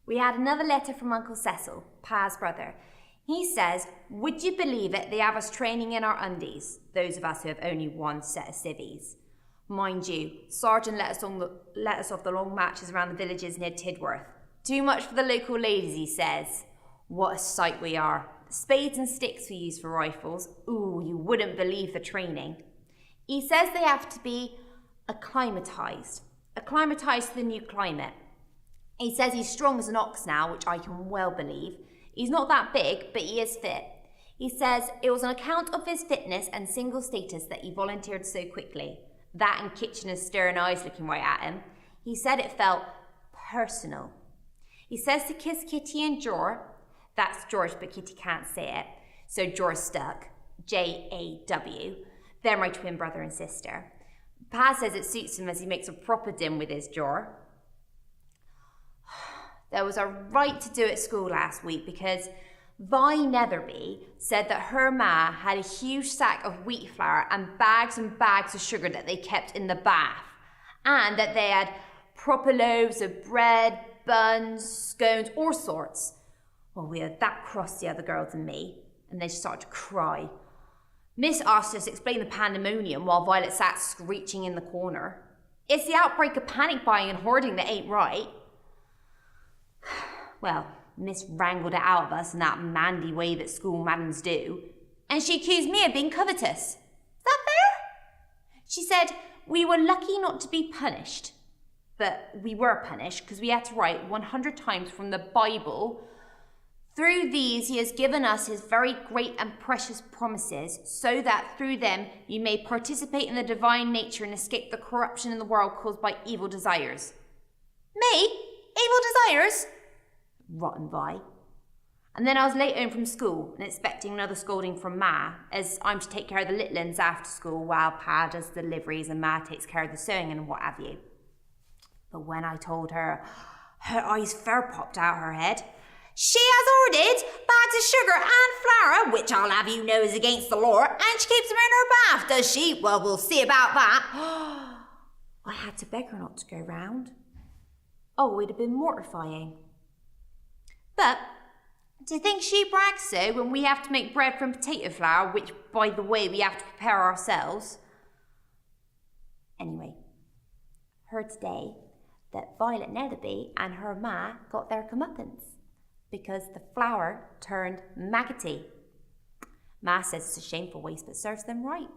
We had another letter from Uncle Cecil, Pa's brother. He says, would you believe it, they have us training in our undies, those of us who have only one set of civvies. Mind you, Sergeant let us off the long matches around the villages near Tidworth. Too much for the local ladies, he says. What a sight we are. Spades and sticks we use for rifles. Ooh, you wouldn't believe the training. He says they have to be acclimatised to the new climate. He says he's strong as an ox now, which I can well believe. He's not that big, but he is fit. He says it was on account of his fitness and single status that he volunteered so quickly. That and Kitchener's stern eyes looking right at him. He said it felt personal. He says to kiss Kitty and Jor. That's George, but Kitty can't say it. So Jor's stuck. J-A-W. They're my twin brother and sister. Pa says it suits him as he makes a proper din with his Jor. There was a right to do at school last week because Vi Netherby said that her ma had a huge sack of wheat flour and bags of sugar that they kept in the bath, and that they had proper loaves of bread, buns, scones, all sorts. Well, we had that cross, the other girls and me, and they started to cry. Miss asked us to explain the pandemonium while Violet sat screeching in the corner. It's the outbreak of panic buying and hoarding that ain't right. Well, Miss wrangled it out of us in that mandy way that school madams do, and she accused me of being covetous. Is that fair? She said we were lucky not to be punished. But we were punished because we had to write 100 times from the Bible. Through these he has given us his very great and precious promises, so that through them you may participate in the divine nature and escape the corruption in the world caused by evil desires. Me? Evil desires? Rotten Vi. And then I was late home from school and expecting another scolding from Ma, as I'm to take care of the little ones after school while Pa does the deliveries and Ma takes care of the sewing and what have you. But when I told her, her eyes fair popped out her head. She has ordered bags of sugar and flour, which I'll have you know is against the law, and she keeps them in her bath, does she? Well, we'll see about that. I had to beg her not to go round. Oh, it'd have been mortifying. But to think she brags so when we have to make bread from potato flour, which, by the way, we have to prepare ourselves. Anyway, heard today that Violet Netherby and her ma got their comeuppance because the flour turned maggoty. Ma says it's a shameful waste, but serves them right.